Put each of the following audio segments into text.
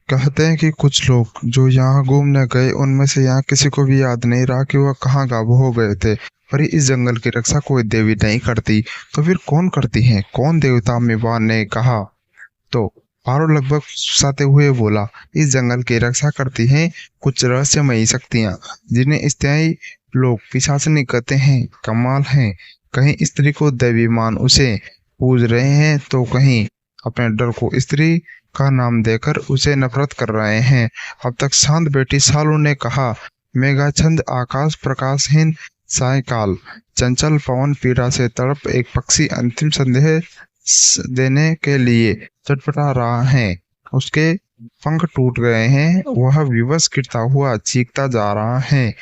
कहते हैं कि कुछ लोग जो यहाँ घूमने गए उनमें से यहाँ किसी को भी याद नहीं रहा कि वह कहाँ गायब हो गए थे। पर इस जंगल की रक्षा कोई देवी नहीं करती, तो फिर कौन करती है? कौन देवता? मेवान ने कहा। तो पारो लगभग फुसलाते हुए बोला, इस जंगल की रक्षा करती हैं कुछ रहस्यमयी शक्तियां, जिन्हें स्थायी लोग पिशाचिनी कहते हैं। कमाल है, कहीं स्त्री को देवी मान उसे पूज रहे हैं, तो कहीं अपने डर को स्त्री का नाम देकर उसे नफरत कर रहे हैं। अब तक शांत बैठी सालू ने कहा, मेघाच्छादित आकाश, प्रकाशहीन सायकाल, चंचल पवन, पीड़ा से तड़प एक पक्षी अंतिम संदेश देने के लिए चटपटा रहा है। उसके पंख टूट गए हैं, वह विवश गिरता हुआ चीखता जा रहा है।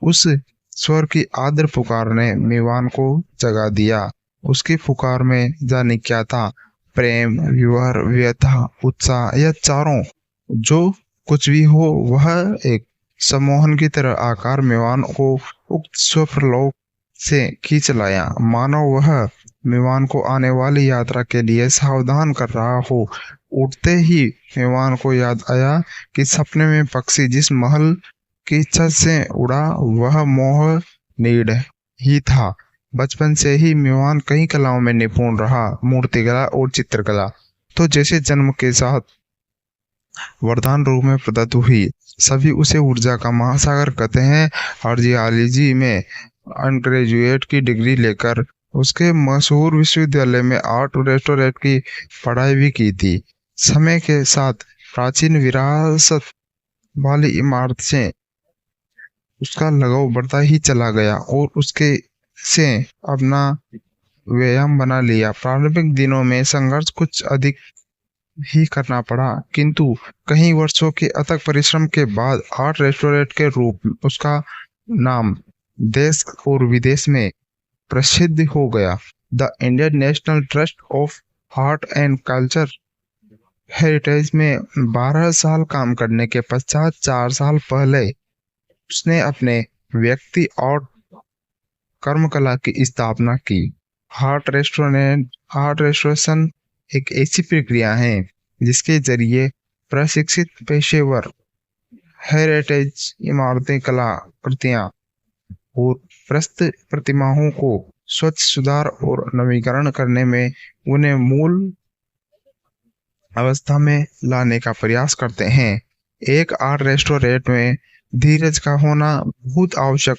उस स्वर की आर्द्र पुकार ने मेवान को जगा दिया। उसकी पुकार में जाने क्या था? प्रेम, विवर, व्यथा, उत्साह या चारों? जो कुछ भी हो, वह एक सम्मोहन की तरह आकार मेवान को उक्त स्वप्रलोक से खींच लाया, मानो वह मेवान को आने वाली यात्रा के लिए सावधान कर रहा हो। उठते ही मेवान को याद आया कि सपने में पक्षी जिस महल की छत से उड़ा, वह मोह नीड ही था। बचपन से ही मेवान कई कलाओं में निपुण रहा, मूर्तिकला और चित्रकला तो जैसे जन्म के साथ वरदान रूप में प्रदत्त हुई। सभी उसे ऊर्जा का महासागर कहते हैं। आर्जियोलॉजी में अंडरग्रेजुएट की डिग्री लेकर उसके मशहूर विश्वविद्यालय में आर्ट रेस्टोरेंट की पढ़ाई भी की थी। समय के साथ प्राचीन विरासत वाली इमारत से उसका लगाव बढ़ता ही चला गया और उसके से अपना व्यायाम बना लिया। प्रारंभिक दिनों में संघर्ष कुछ अधिक ही करना पड़ा, किंतु कई वर्षों के अथक परिश्रम के बाद आर्ट रेस्टोरेंट के रूप में उसका नाम देश और विदेश में प्रसिद्ध हो गया। The Indian national trust of art and culture heritage में 12 साल काम करने के पश्चात 4 साल पहले उसने अपने व्यक्ति और कर्मकला की स्थापना की। आर्ट रेस्टोरेशन एक ऐसी प्रक्रिया है जिसके जरिए प्रशिक्षित पेशेवर हेरिटेज इमारतें, कलाकृतियां और प्रस्तुत प्रतिमाओं को स्वच्छ, सुधार और नवीकरण करने में उन्हें मूल अवस्था में लाने का प्रयास करते हैं। एक आर्ट रेस्टोरेंट में धीरज का होना बहुत आवश्यक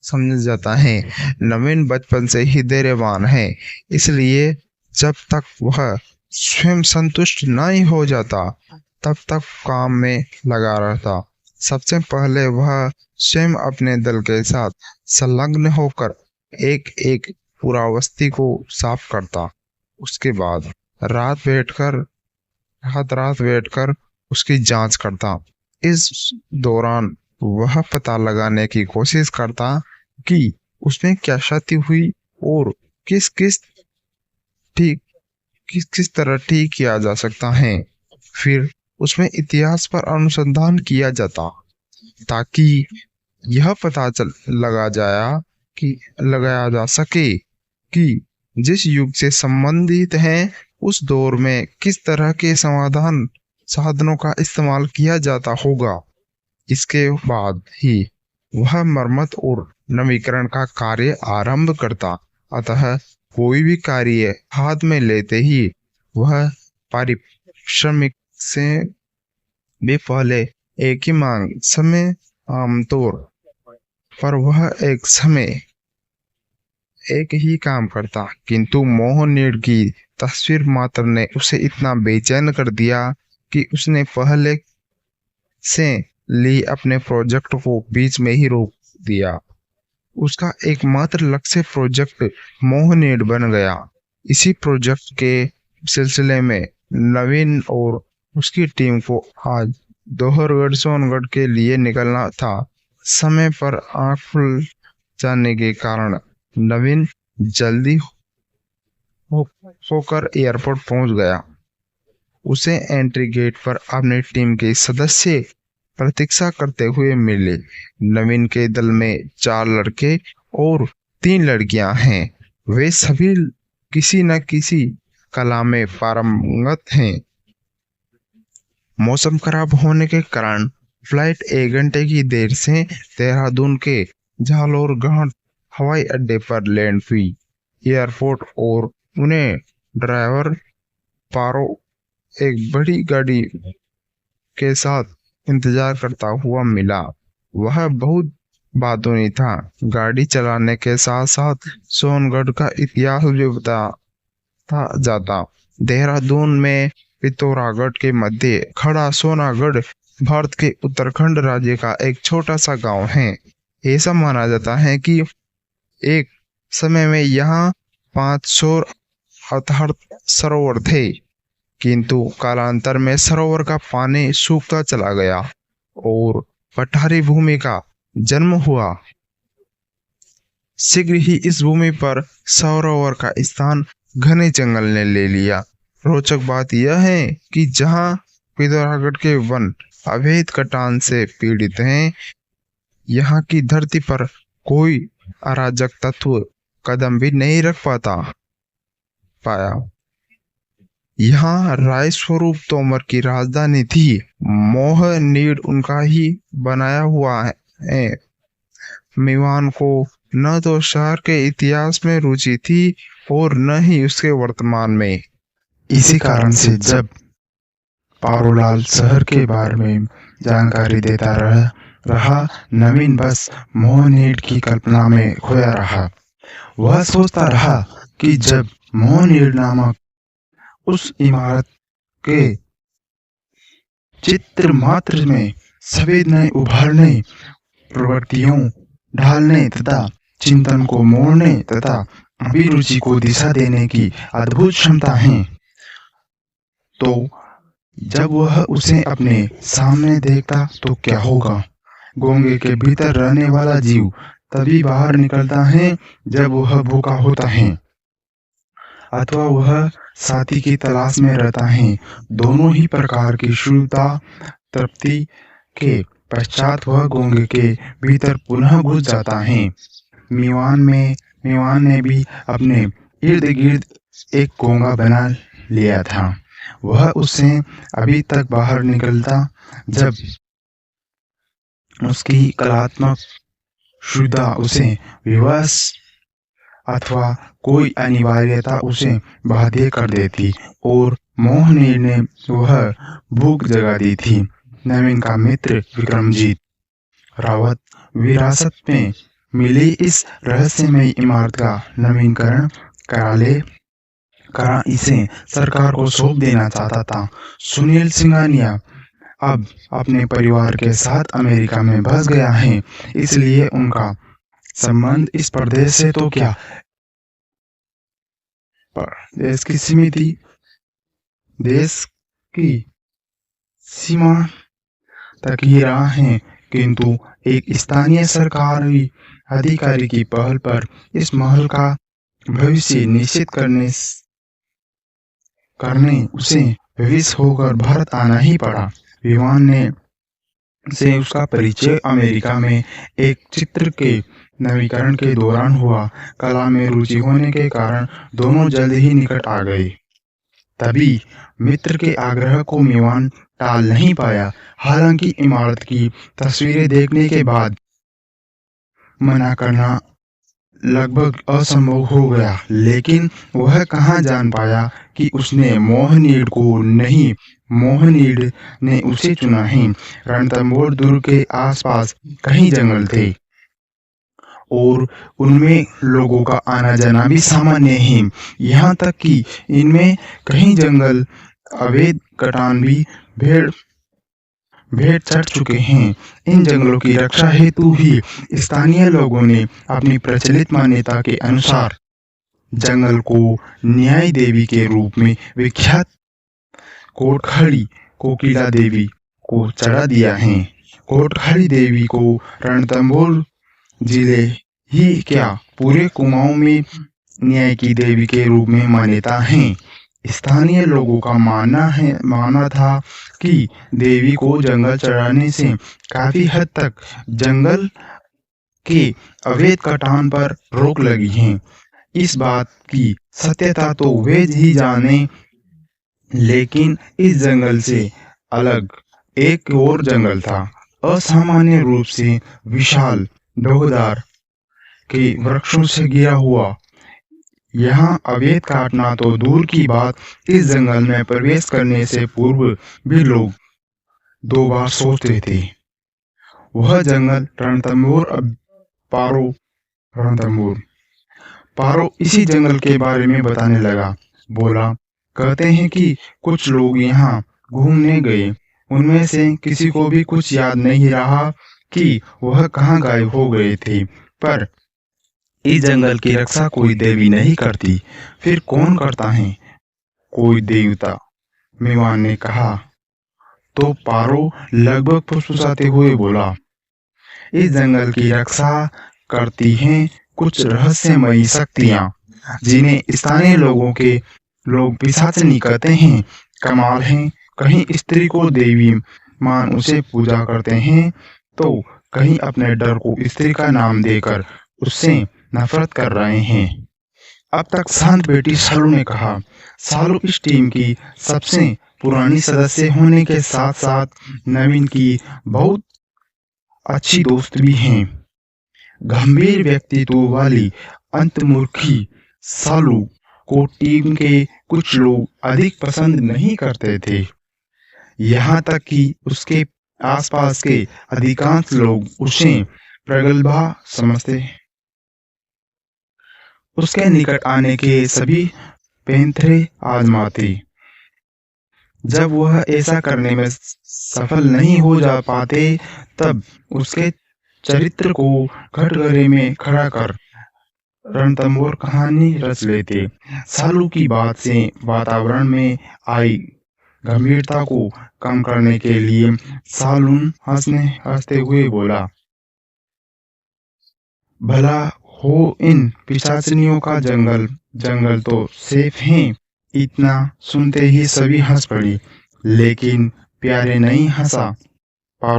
समझा जाता है। नवीन बचपन से ही धैर्यवान है, इसलिए जब तक वह स्वयं संतुष्ट नहीं हो जाता, तब तक काम में लगा रहता। सबसे पहले वह स्वयं अपने दल के साथ संलग्न होकर एक एक पुरावस्ती को साफ करता। उसके बाद रात बैठकर उसकी जांच करता। इस दौरान वह पता लगाने की कोशिश करता कि उसमें क्या क्षति हुई और किस किस ठीक किस किस तरह ठीक किया जा सकता है। फिर उसमें इतिहास पर अनुसंधान किया जाता, ताकि यह पता चल लगा जाया कि लगाया जा सके कि जिस युग से संबंधित है, उस दौर में किस तरह के समाधान साधनों का इस्तेमाल किया जाता होगा। इसके बाद ही वह मरम्मत और नवीकरण का कार्य आरंभ करता। अतः कोई भी कार्य हाथ में लेते ही वह पारिश्रमिक से भी पहले एक ही मांग समय, आमतौर पर वह एक ही काम करता, किंतु मोहनीड की तस्वीर मात्र ने उसे इतना बेचैन कर दिया कि उसने पहले से ली अपने प्रोजेक्ट को बीच में ही रोक दिया। उसका एकमात्र लक्ष्य प्रोजेक्ट मोहनीड बन गया। इसी प्रोजेक्ट के सिलसिले में नवीन और उसकी टीम को आज दोहरगढ़ सोनगढ़ के लिए निकलना था। समय पर आंख खुल जाने के कारण नवीन जल्दी होकर एयरपोर्ट पहुंच गया। उसे एंट्री गेट पर अपनी टीम के सदस्य प्रतीक्षा करते हुए मिले। नवीन के दल में 4 लड़के और 3 लड़कियां हैं। वे सभी किसी न किसी कला में पारंगत हैं। मौसम खराब होने के कारण फ्लाइट 1 घंटे की देर से देहरादून के जालोर घाट हवाई अड्डे पर लैंड हुई। एयरपोर्ट और उन्हें ड्राइवर पारो एक बड़ी गाड़ी के साथ इंतजार करता हुआ मिला। वह बहुत बातूनी था। गाड़ी चलाने के साथ साथ सोनगढ़ का इतिहास भी बताता जाता। देहरादून में पिथौरागढ़ के मध्य खड़ा सोनागढ़ भारत के उत्तराखंड राज्य का एक छोटा सा गांव है। ऐसा माना जाता है कि एक समय में यहाँ 578 सरोवर थे, किंतु कालांतर में सरोवर का पानी सूखता चला गया और पठारी भूमि का जन्म हुआ। शीघ्र ही इस भूमि पर सरोवर का स्थान घने जंगल ने ले लिया। रोचक बात यह है कि जहां पिथौरागढ़ के वन अवैध कटान से पीड़ित हैं, यहाँ की धरती पर कोई अराजक तत्व कदम भी नहीं रख पाया। यहाँ राय स्वरूप तोमर की राजधानी थी। मोहनीड उनका ही बनाया हुआ है। मीवान को न तो शहर के इतिहास में रुचि थी और न ही उसके वर्तमान में। इसी कारण से जब पारोलाल शहर के बारे में जानकारी देता रहा, नवीन बस मोहनीड की कल्पना में खोया रहा। वह सोचता रहा कि जब मोहनीड नामक उस इमारत के चित्र मात्र में सफेद नए उभारने, प्रवृत्तियों ढालने तथा चिंतन को मोड़ने तथा अभिरुचि को दिशा देने की अद्भुत क्षमता है, तो जब वह उसे अपने सामने देखता तो क्या होगा। घोंगे के भीतर रहने वाला जीव तभी बाहर निकलता है जब वह भूखा होता है अथवा वह साथी की तलाश में रहता है। दोनों ही प्रकार की शुद्धता तृप्ति के पश्चात वह घोंगे के भीतर पुनः घुस जाता है। मीवान ने भी अपने इर्द गिर्द एक घोंगा बना लिया था। वह उससे अभी तक बाहर निकलता जब उसकी कलात्मक शुद्धता उसे विवश अथवा कोई अनिवार्यता उसे बाध्य कर देती और मोहनीड ने वह भूख जगा दी थी। नवीन का मित्र विक्रमजीत रावत विरासत में मिली इस रहस्यमयी इमारत का नवीनीकरण करा इसे सरकार को सौंप देना चाहता था। सुनील सिंघानिया अब अपने परिवार के साथ अमेरिका में बस गया है, इसलिए उनका संबंध इस प्रदेश से तो क्या देश की सीमा तक ही रहा है, किंतु एक स्थानीय सरकारी अधिकारी की पहल पर इस महल का भविष्य निश्चित करने उसे विवश होकर भारत आना ही पड़ा। विमान से उसका परिचय अमेरिका में एक चित्र के नवीकरण के दौरान हुआ। कला में रुचि होने के कारण दोनों जल्द ही निकट आ गए। तभी मित्र के आग्रह को मीवान टाल नहीं पाया। हालांकि इमारत की तस्वीरें देखने के बाद मना करना लगभग असंभव हो गया, लेकिन वह कहाँ जान पाया कि उसने मोहनीड को नहीं, मोहनीड ने उसे चुना है। रणथंभौर दुर्ग के आसपास कई जंगल थे और उनमें लोगों का आना जाना भी सामान्य है। यहाँ तक कि इनमें कई जंगल अवैध कटान भी भेड़ चढ़ चुके हैं। इन जंगलों की रक्षा हेतु ही स्थानीय लोगों ने अपनी प्रचलित मान्यता के अनुसार जंगल को न्याय देवी के रूप में विख्यात कोटखाड़ी कोकिला देवी को चढ़ा दिया है। कोटखाड़ी देवी को रणथंभौर जिले ही क्या पूरे कुमाऊं में न्याय की देवी के रूप में मान्यता है। स्थानीय लोगों का मानना था कि देवी को जंगल चढ़ाने से काफी हद तक जंगल के अवैध कटान पर रोक लगी है। इस बात की सत्यता तो वे ही जाने, लेकिन इस जंगल से अलग एक और जंगल था, असामान्य रूप से विशाल, डोगदार के वृक्षों से घिरा हुआ। यहाँ अवैध काटना तो दूर की बात, इस जंगल में प्रवेश करने से पूर्व भी लोग 2 बार सोचते थे। वह जंगल रणथंभौर पारो रणथंभौर पारो इसी जंगल के बारे में बताने लगा। बोला, कहते हैं कि कुछ लोग यहाँ घूमने गए, उनमें से किसी को भी कुछ याद नहीं रहा कि वह कहाँ गायब हो गए थे, पर इस जंगल की रक्षा कोई देवी नहीं करती, फिर कौन करता है? कोई देवता, मेवान ने कहा। तो पारो लगभग फुसफुसाते हुए बोला, इस जंगल की रक्षा करती हैं कुछ रहस्यमयी शक्तियां, जिन्हें स्थानीय लोग पिशाचिनी कहते हैं। कमाल है, कहीं स्त्री को देवी मान उसे पूजा करते हैं, तो कहीं अपने डर को स्त्री का नाम देकर उससे नफरत कर रहे हैं। अब तक शांत बेटी सालू ने कहा। सालू इस टीम की सबसे पुरानी सदस्य होने के साथ साथ नवीन की बहुत अच्छी दोस्त भी हैं। गंभीर व्यक्तित्व वाली अंतर्मुखी सालू को टीम के कुछ लोग अधिक पसंद नहीं करते थे। यहाँ तक कि उसके आसपास के अधिकांश लोग उसे प्रगल्भा समझते। उसके निकट आने के सभी पैंतरे आजमाते। जब वह ऐसा करने में सफल नहीं हो जा पाते, तब उसके चरित्र को कटघरे में खड़ा कर रणथंभौर कहानी रच लेते। सालू की बात से वातावरण में आई गंभीरता को कम करने के लिए सालून हंसते हुए बोला, भला हो इन पिशाचिनियों का जंगल तो सेफ है। इतना सुनते ही सभी हंस पड़ी, लेकिन पारो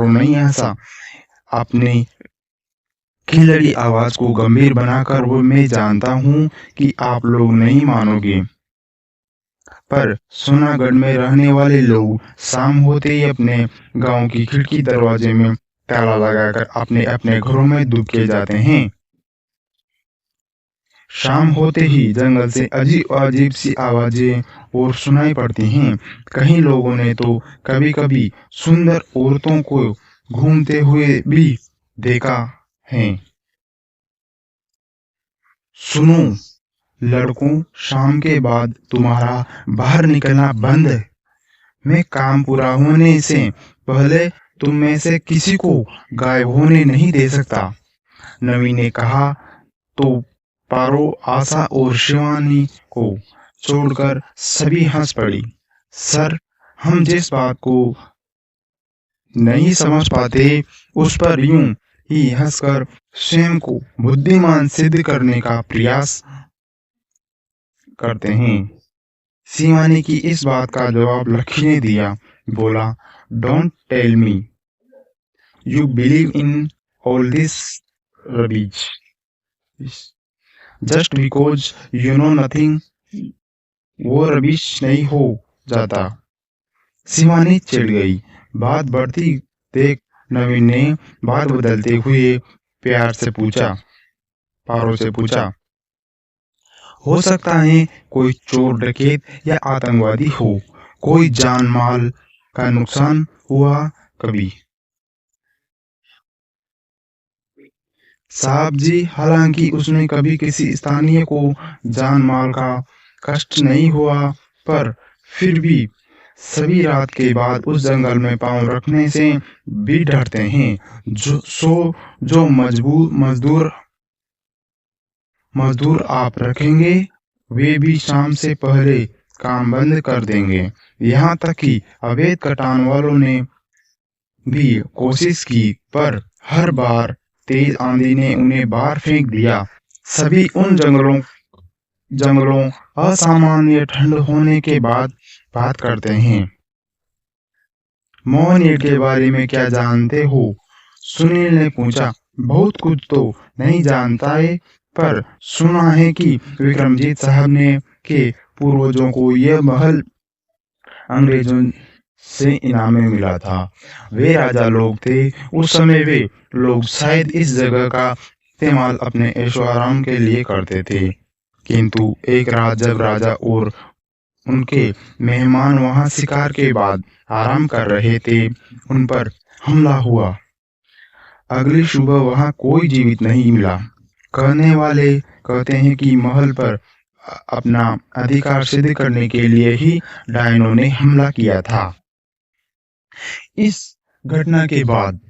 नहीं हंसा। अपनी खिलड़ी आवाज को गंभीर बनाकर वो, मैं जानता हूँ कि आप लोग नहीं मानोगे, पर सोनागढ़ में रहने वाले लोग शाम होते ही अपने गांव की खिड़की दरवाजे में ताला लगाकर अपने अपने घरों में दुबके जाते हैं। शाम होते ही जंगल से अजीब सी आवाजें और सुनाई पड़ती हैं। कहीं लोगों ने तो कभी कभी सुंदर औरतों को घूमते हुए भी देखा है। सुनो लड़कों, शाम के बाद तुम्हारा बाहर निकलना बंद है। मैं काम पूरा होने से पहले तुम में से किसी को गायब होने नहीं दे सकता, नवीन ने कहा। तो पारो, आशा और शिवानी को छोड़कर सभी हंस पड़ी। सर, हम जिस बात को नहीं समझ पाते, उस पर यूं ही हंसकर स्वयं को बुद्धिमान सिद्ध करने का प्रयास करते हैं। शिवानी की इस बात का जवाब लक्ष्मी ने दिया। बोला, don't tell me you believe in all this rubbish just because you know nothing. वो रबिश नहीं हो जाता। शिवानी चिढ़ गई। बात बढ़ती देख नवीन ने बात बदलते हुए प्यार से पूछा, पारो से पूछा, हो सकता है कोई चोर डकैत या आतंकवादी हो, कोई जान माल का नुकसान हुआ कभी? साहब जी, हालांकि उसमें कभी किसी स्थानीय को जान माल का कष्ट नहीं हुआ, पर फिर भी सभी रात के बाद उस जंगल में पांव रखने से भी डरते हैं। जो मजदूर आप रखेंगे, वे भी शाम से पहले काम बंद कर देंगे। यहाँ तक कि अवैध कटान वालों ने भी कोशिश की, पर हर बार तेज आंधी ने उन्हें बाहर फेंक दिया। सभी उन जंगलों असामान्य ठंड होने के बाद बात करते हैं। मोहनीट के बारे में क्या जानते हो? सुनील ने पूछा। बहुत कुछ तो नहीं जानता है, पर सुना है कि विक्रमजीत साहब ने के पूर्वजों को यह महल अंग्रेजों से इनाम में मिला था। वे राजा लोग थे। उस समय वे लोग शायद इस जगह का इस्तेमाल अपने ऐशो आराम के लिए करते थे। किंतु एक रात जब राजा और उनके मेहमान वहां शिकार के बाद आराम कर रहे थे, उन पर हमला हुआ। अगली सुबह वहां कोई जीवित नहीं मिला। कहने वाले कहते हैं कि महल पर अपना अधिकार सिद्ध करने के लिए ही डायनों ने हमला किया था। इस घटना के बाद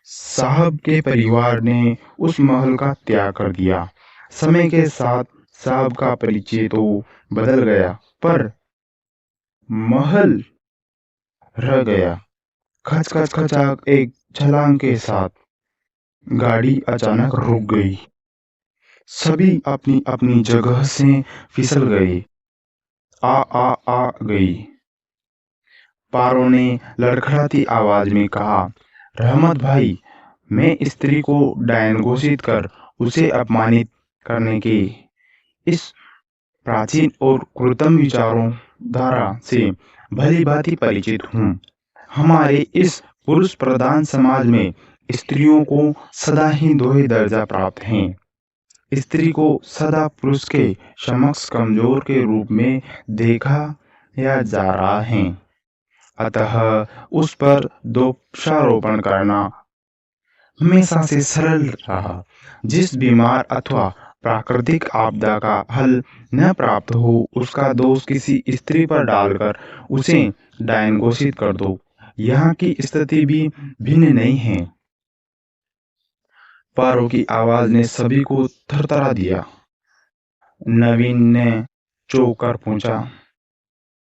साहब के परिवार ने उस महल का त्याग कर दिया। समय के साथ साहब का परिचय तो बदल गया, पर महल रह गया। खच खच खचाक एक छलांग के साथ गाड़ी अचानक रुक गई। सभी अपनी अपनी जगह से फिसल गए। आ गई। पारो ने लड़खड़ाती आवाज में कहा, रहमत भाई, मैं स्त्री को डायन घोषित कर उसे अपमानित करने के इस प्राचीन और क्रूरतम विचारों धारा से भली भांति परिचित हूँ। हमारे इस पुरुष प्रधान समाज में स्त्रियों को सदा ही दोहरे दर्जा प्राप्त हैं। स्त्री को सदा पुरुष के समक्ष कमजोर के रूप में देखा या जा रहा है। अतः उस पर दोषारोपण करना हमेशा से सरल रहा। जिस बीमार अथवा प्राकृतिक आपदा का हल न प्राप्त हो, उसका दोष किसी स्त्री पर डालकर उसे डायन घोषित कर दो। यहाँ की स्थिति भी भिन्न नहीं है। पारो की आवाज ने सभी को थरथरा दिया। नवीन ने चौंक कर पूछा,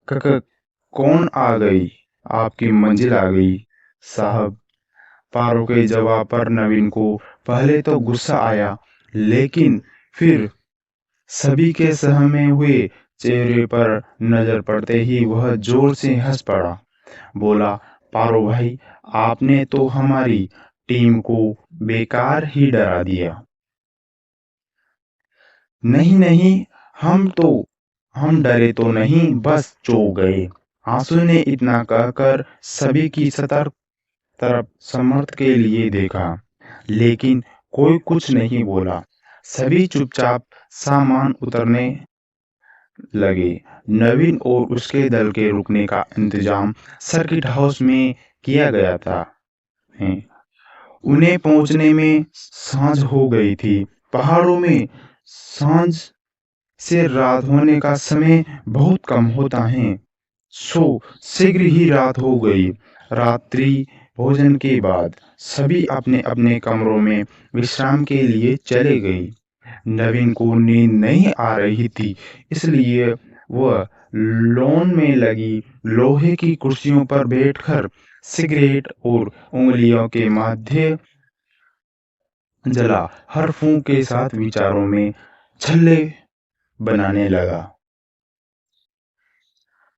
कौन आ गई? आपकी मंजिल आ गई साहब। पारो के जवाब पर नवीन को पहले तो गुस्सा आया, लेकिन फिर सभी के सहमे हुए चेहरे पर नजर पड़ते ही वह जोर से हंस पड़ा। बोला, पारो भाई, आपने तो हमारी टीम को बेकार ही डरा दिया। नहीं नहीं, हम डरे तो नहीं, बस चौंक गए। आंसू ने इतना कहकर सभी की सतर्क तरफ समर्थ के लिए देखा, लेकिन कोई कुछ नहीं बोला। सभी चुपचाप सामान उतरने लगे। नवीन और उसके दल के रुकने का इंतजाम सर्किट हाउस में किया गया था। उन्हें पहुंचने में सांझ हो गई थी। पहाड़ों में सांझ से रात होने का समय बहुत कम होता है, सो शीघ्र ही रात हो गई। रात्रि भोजन के बाद सभी अपने अपने कमरों में विश्राम के लिए चले गए। नवीन को नींद नहीं आ रही थी, इसलिए वह लॉन में लगी लोहे की कुर्सियों पर बैठकर सिगरेट और उंगलियों के मध्य जला हर फूंक के साथ विचारों में छल्ले बनाने लगा।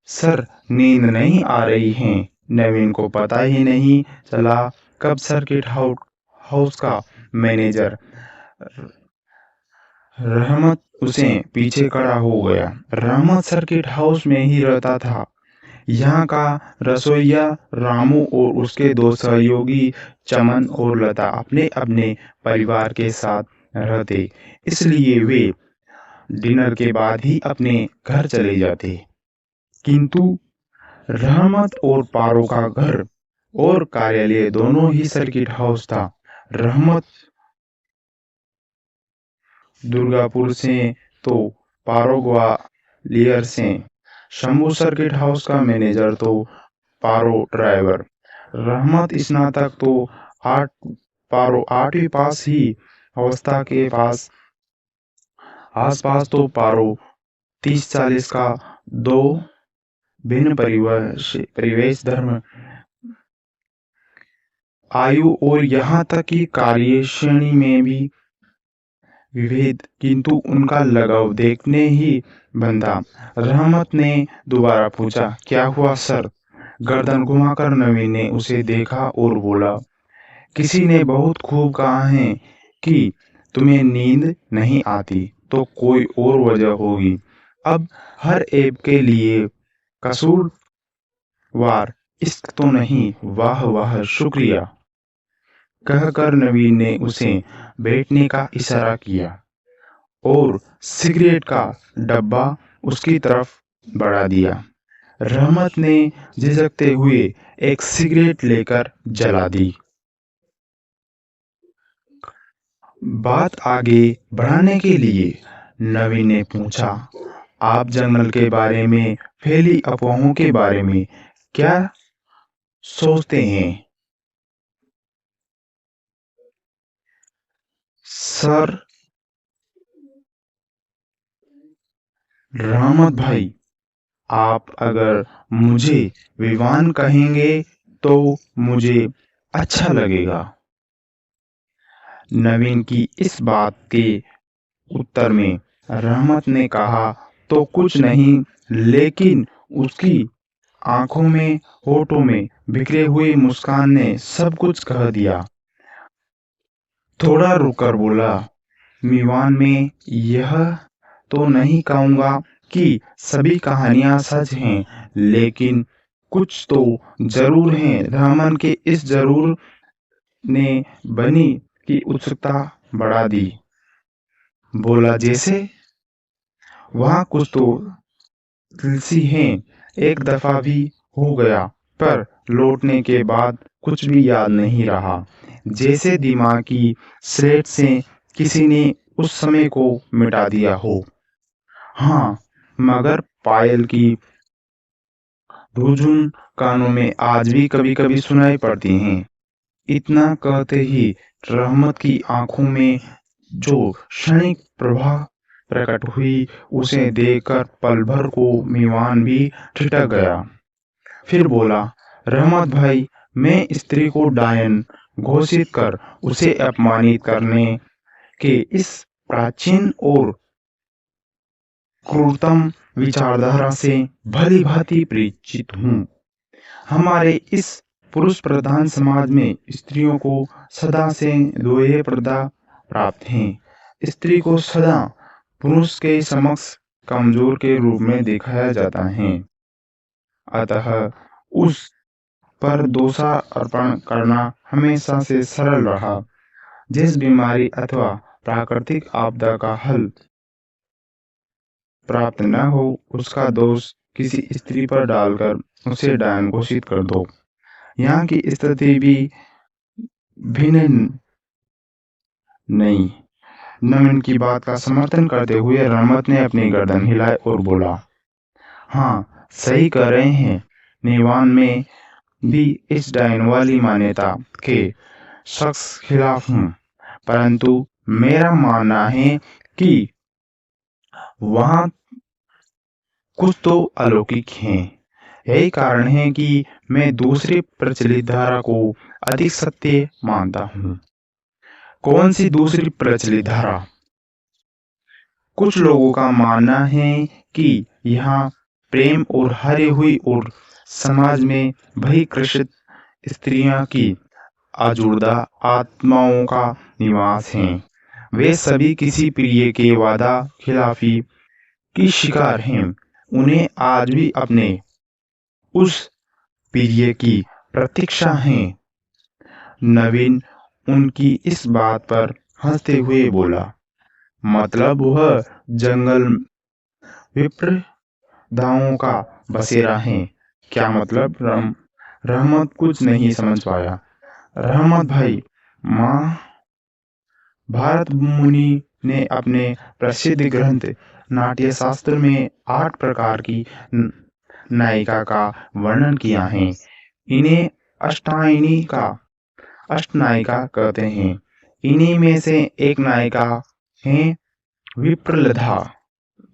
सर, नींद नहीं आ रही है। नवीन को पता ही नहीं चला कब सर्किट हाउस का मैनेजर रहमत उसे पीछे खड़ा हो गया। रहमत सर्किट हाउस में ही रहता था। यहाँ का रसोइया रामू और उसके दो सहयोगी चमन और लता अपने अपने परिवार के साथ रहते, इसलिए वे डिनर के बाद ही अपने घर चले जाते। किंतु रहमत और पारो का घर और कार्यालय दोनों ही सर्किट हाउस था। रहमत दुर्गापुर से तो पारो ग्वालियर से। शंभू सर्किट हाउस का मैनेजर तो पारो ड्राइवर। रहमत स्नातक तो पारो 8वीं पास ही अवस्था के पास। आसपास तो पारो 30-40 का। दो भिन्न परिवेश, धर्म, आयु और यहाँ तक कि कार्यश्रेणी में भी विभेद, किंतु उनका लगाव देखने ही बनता। रहमत ने दोबारा पूछा, क्या हुआ सर? गर्दन घुमाकर नवीन ने उसे देखा और बोला, किसी ने बहुत खूब कहा है कि तुम्हें नींद नहीं आती, तो कोई और वजह होगी। अब हर ऐप के लिए कसूरवार इश्क तो नहीं, वाह वाह शुक्रिया, कहकर नवीन ने उसे बैठने का इशारा किया और सिगरेट का डब्बा उसकी तरफ बढ़ा दिया। रहमत ने झिझकते हुए एक सिगरेट लेकर जला दी। बात आगे बढ़ाने के लिए नवीन ने पूछा, आप जंगल के बारे में फैली अफवाहों के बारे में क्या सोचते हैं? सर, रहमत भाई, आप अगर मुझे विवान कहेंगे तो मुझे अच्छा लगेगा। नवीन की इस बात के उत्तर में रहमत ने कहा, तो कुछ नहीं, लेकिन उसकी आंखों में, होठों में बिखरे हुए मुस्कान ने सब कुछ कह दिया। थोड़ा रुककर बोला, मीवान में यह तो नहीं कहूंगा कि सभी कहानियां सच हैं, लेकिन कुछ तो जरूर हैं। रहमान के इस जरूर ने बनी की उत्सुकता बढ़ा दी। बोला, जैसे वहां कुछ तो तुलसी हैं। एक दफा भी हो गया, पर लौटने के बाद कुछ भी याद नहीं रहा, जैसे दिमाग की स्लेट से किसी ने उस समय को मिटा दिया हो। हाँ, मगर पायल की धुन कानों में आज भी कभी कभी सुनाई पड़ती हैं। इतना कहते ही रहमत की आंखों में जो क्षणिक प्रभा प्रकट हुई, उसे देखकर पल भर को मीवान भी ठिठक गया। फिर बोला, रहमत भाई, मैं स्त्री को डायन घोषित कर उसे अपमानित करने के इस प्राचीन और क्रूरतम विचारधारा से भली भांति परिचित हूँ। हमारे इस पुरुष प्रधान समाज में स्त्रियों को सदा से दोहरे पर्दा प्राप्त हैं। स्त्री को सदा पुरुष के समक्ष कमजोर के रूप में दिखाया जाता है। अतः उस पर दोषारोपण करना हमेशा से सरल रहा। जिस बीमारी अथवा प्राकृतिक आपदा का हल प्राप्त न हो, उसका दोष किसी स्त्री पर डालकर उसे डायन घोषित कर दो। यहाँ की स्थिति भी भिन्न नहीं। नवीन की बात का समर्थन करते हुए रहमत ने अपनी गर्दन हिलाई और बोला, हाँ, सही कह रहे हैं। मीवान में भी इस डायन वाली मान्यता के सख्त खिलाफ हूँ, परंतु मेरा मानना है कि वहाँ कुछ तो अलौकिक हैं। यही कारण है कि मैं दूसरी प्रचलित धारा को अधिक सत्य मानता हूँ। कौन सी दूसरी प्रचलित धारा? कुछ लोगों का मानना है कि यहाँ प्रेम और हरी हुई और समाज में बहिष्कृत स्त्रियां की अजुर्दा आत्माओं का निवास है। वे सभी किसी प्रिय के वादा खिलाफी की शिकार हैं। उन्हें आज भी अपने उस प्रिय की प्रतीक्षा है। नवीन उनकी इस बात पर हंसते हुए बोला, मतलब वह जंगल विप्रदाओं का बसेरा है। क्या मतलब? रहमत कुछ नहीं समझ पाया। रहमत भाई, माँ भारत मुनि ने अपने प्रसिद्ध ग्रंथ नाट्य शास्त्र में 8 प्रकार की नायिका का वर्णन किया है। इन्हें अष्टनायिका कहते हैं। इन्हीं में से एक नायिका है विप्रलधा।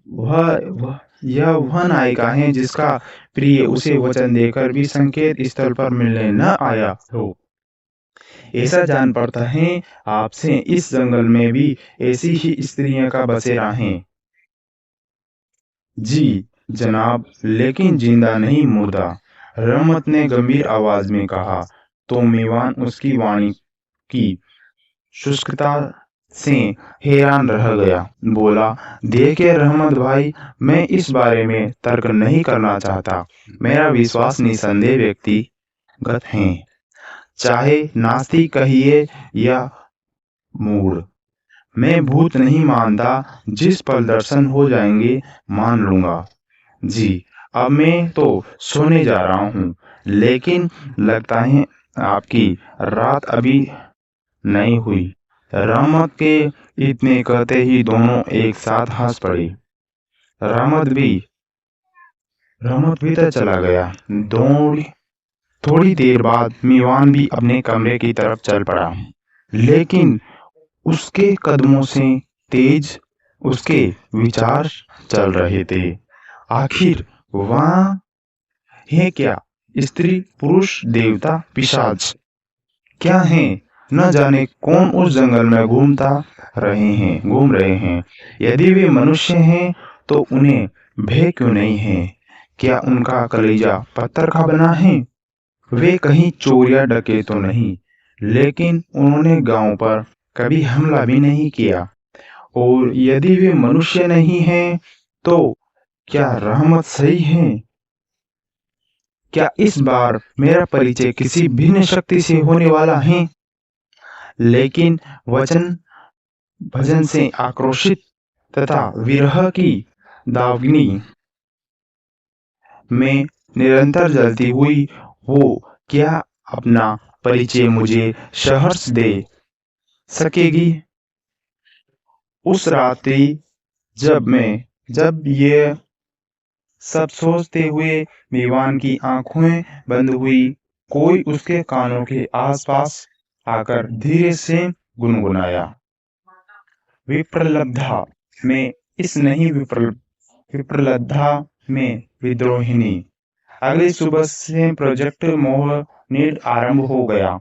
वह नायिका है जिसका प्रिय उसे वचन देकर भी संकेत स्थल पर मिलने न आया हो। ऐसा जान पड़ता है आपसे इस जंगल में भी ऐसी ही स्त्रियों का बसेरा है। जी जनाब, लेकिन जिंदा नहीं, मुर्दा, रहमत ने गंभीर आवाज में कहा। तो मीवान उसकी वाणी की शुष्कता से हैरान रह गया। बोला, देखिए रहमत भाई, मैं इस बारे में तर्क नहीं करना चाहता। मेरा विश्वास निसंदेह व्यक्ति गत हैं, चाहे नास्तिक कहिए या मूढ़। मैं भूत नहीं मानता, जिस पल दर्शन हो जाएंगे मान लूंगा। जी, अब मैं तो सोने जा रहा हूँ, लेकिन लगता है आपकी रात अभी नहीं हुई। रहमत के इतने कहते ही दोनों एक साथ हंस पड़े। रहमत भी रहमत भीतर चला गया। दौड़ी थोड़ी देर बाद मीवान भी अपने कमरे की तरफ चल पड़ा, लेकिन उसके कदमों से तेज उसके विचार चल रहे थे। आखिर वहां है क्या? स्त्री, पुरुष, देवता, पिशाच क्या है? न जाने कौन उस जंगल में घूम रहे हैं। यदि वे मनुष्य हैं तो उन्हें भय क्यों नहीं है? क्या उनका कलेजा पत्थर का बना है? वे कहीं चोर या डकैत तो नहीं, लेकिन उन्होंने गांव पर कभी हमला भी नहीं किया। और यदि वे मनुष्य नहीं हैं, तो क्या रहमत सही है? क्या इस बार मेरा परिचय किसी भिन्न शक्ति से होने वाला है? लेकिन वचन भजन से आक्रोशित तथा विरह की दावनी में निरंतर जलती हुई वो क्या अपना परिचय मुझे सहर्ष दे सकेगी? उस रात्रि जब ये सब सोचते हुए मीवान की आंखें बंद हुई, कोई उसके कानों के आसपास आकर धीरे से गुनगुनाया, विप्रलब्धा में इस नहीं विप्रलब्धा में विद्रोहिणी। अगली सुबह से प्रोजेक्ट मोह नीड आरंभ हो गया।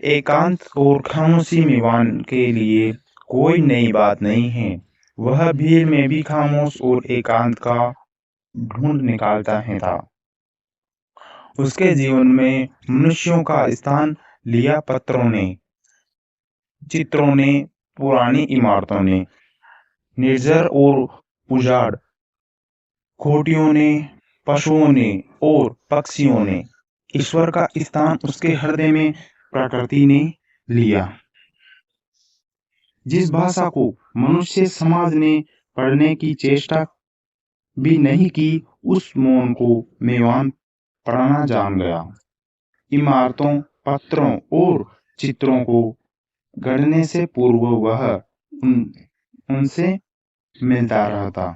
एकांत और खामोशी मीवान के लिए कोई नई बात नहीं है। वह भीड़ में भी खामोश और एकांत का ढूंढ निकालता है था। उसके जीवन में मनुष्यों का स्थान लिया पत्थरों ने, चित्रों ने, पुरानी इमारतों ने, निर्जर और उजाड़ खोटियों ने, पशुओं ने और पक्षियों ने। ईश्वर का स्थान उसके हृदय में प्रकृति ने लिया। जिस भाषा को मनुष्य समाज ने पढ़ने की चेष्टा भी नहीं की, उस मौन को मेवान पढ़ना जान गया। इमारतों, पत्रों और चित्रों को गढ़ने से पूर्व वह उनसे मिलता रहता,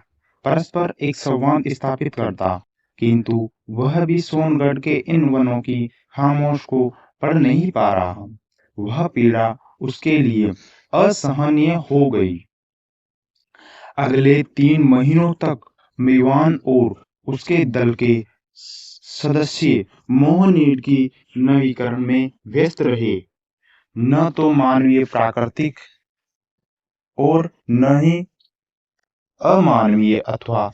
परस्पर एक संवाद स्थापित करता, किंतु वह भी सोनगढ़ के इन वनों की खामोश को पढ़ नहीं पा रहा। वह पीड़ा उसके लिए असहनीय हो गई। अगले 3 महीनों तक मीवान और उसके दल के सदस्य मोहनीड की नवीकरण में व्यस्त रहे। न तो मानवीय प्राकृतिक और न ही अमानवीय अथवा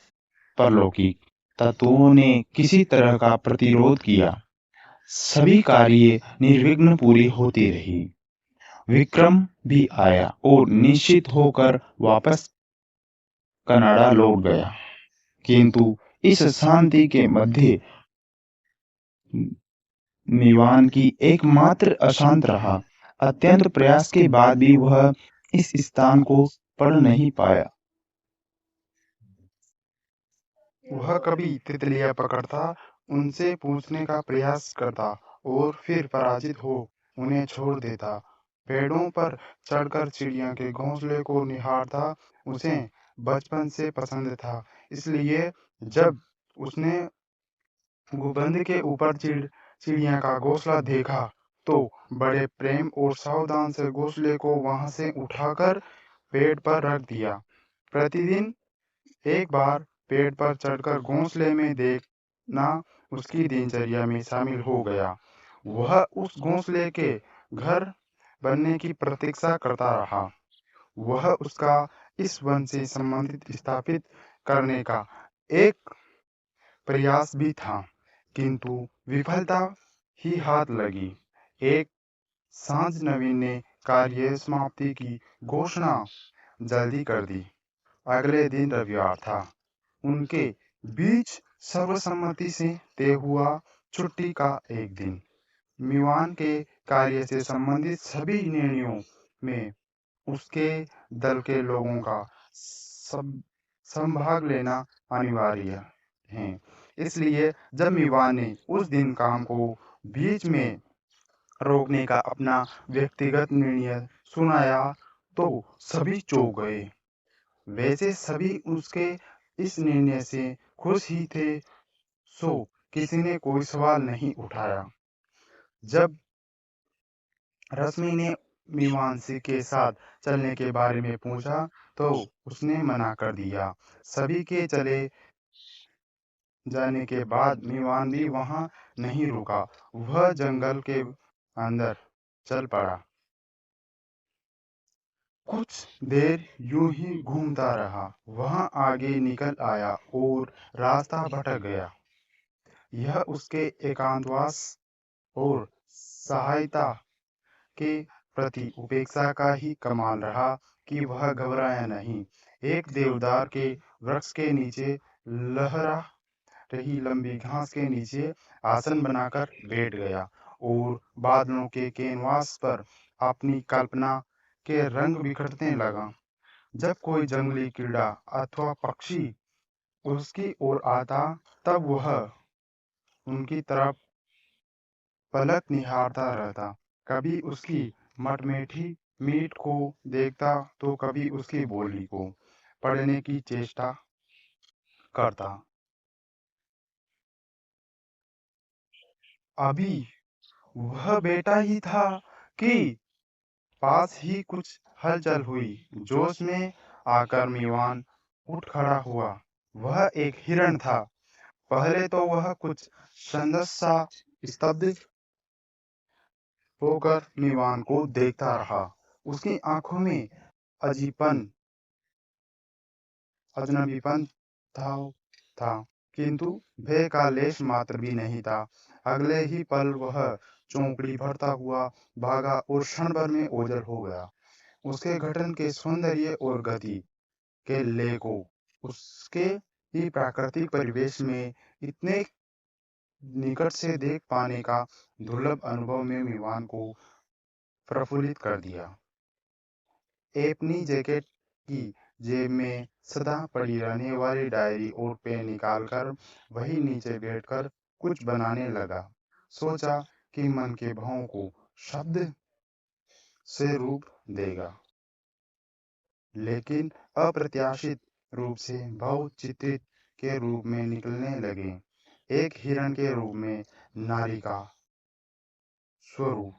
परलौकिक तत्वों ने किसी तरह का प्रतिरोध किया। सभी कार्य निर्विघ्न पूरी होती रही। विक्रम भी आया और निश्चित होकर वापस कनाडा लौट गया, किंतु इस शांति के मध्य मीवान की एकमात्र अशांत रहा। अत्यंत प्रयास के बाद भी वह इस स्थान को पढ़ नहीं पाया। वह कभी तितलियां पकड़ता, उनसे पूछने का प्रयास करता और फिर पराजित हो उन्हें छोड़ देता। पेड़ों पर चढ़कर चिड़िया के घोंसले को निहारता उसे बचपन से पसंद था। इसलिए जब उसने गुंबद के ऊपर चिड़िया का घोंसला देखा, तो बड़े प्रेम और सावधान से घोंसले को वहां से उठाकर पेड़ पर रख दिया। प्रतिदिन एक बार पेड़ पर चढ़कर घोंसले में देखना उसकी दिनचर्या में शामिल हो गया। वह उस घोंसले के घर बनने की प्रतीक्षा करता रहा। वह उसका इस वन से संबंधित स्थापित करने का एक प्रयास भी था, किंतु विफलता ही हाथ लगी। एक सांझ नवीन ने कार्य समाप्ति की घोषणा जल्दी कर दी। अगले दिन रविवार था। उनके बीच सर्वसम्मति से तय हुआ छुट्टी का एक दिन। मीवान के कार्य से संबंधित सभी निर्णयों में उसके दल के लोगों का सब संभाग लेना अनिवार्य है। इसलिए जब मीवान ने उस दिन काम को बीच में रोकने का अपना व्यक्तिगत निर्णय सुनाया तो सभी चौंक गए। वैसे सभी उसके इस निर्णय से खुश ही थे, सो किसी ने कोई सवाल नहीं उठाया। जब रश्मि ने मीमांसी के साथ चलने के बारे में पूछा तो उसने मना कर दिया। सभी के चले जाने के बाद मीवान भी वहां नहीं रुका। वह जंगल के अंदर चल पड़ा। कुछ देर यूं ही घूमता रहा। वहां आगे निकल आया और रास्ता भटक गया। यह उसके एकांतवास और सहायता के प्रति उपेक्षा का ही कमाल रहा कि वह घबराया नहीं। एक देवदार के वृक्ष के नीचे लहरा रही लंबी घास के नीचे आसन बनाकर बैठ गया और बादलों के कैनवास पर अपनी कल्पना के रंग बिखरने लगा। जब कोई जंगली कीड़ा अथवा पक्षी उसकी ओर आता तब वह उनकी तरफ पलक निहारता रहता। कभी उसकी मटमैठी मीट को देखता तो कभी उसकी बोली को पढ़ने की चेष्टा करता। अभी वह बेटा ही था कि पास ही कुछ हलचल हुई। जोश में आकर मीवान उठ खड़ा हुआ। वह एक हिरण था। पहले तो वह कुछ संदस सा स्तब्ध होकर मीवान को देखता रहा। उसकी आंखों में अजीपन अजनबीपन था था किंतु भय का लेश मात्र भी नहीं था। अगले ही पल वह चौंकड़ी भरता हुआ भागा और क्षण भर में ओझल हो गया। उसके गठन के सौंदर्य और गति के लय को उसके ही प्राकृतिक परिवेश में इतने निकट से देख पाने का दुर्लभ अनुभव में मीवान को प्रफुल्लित कर दिया। अपनी जैकेट की जेब में सदा पड़ी रहने वाली डायरी और पेन निकालकर वही नीचे बैठकर कुछ बनाने लगा। सोचा कि मन के भावों को शब्द से रूप देगा, लेकिन अप्रत्याशित रूप से भाव चित्रित के रूप में निकलने लगे। एक हिरण के रूप में नारी का स्वरूप,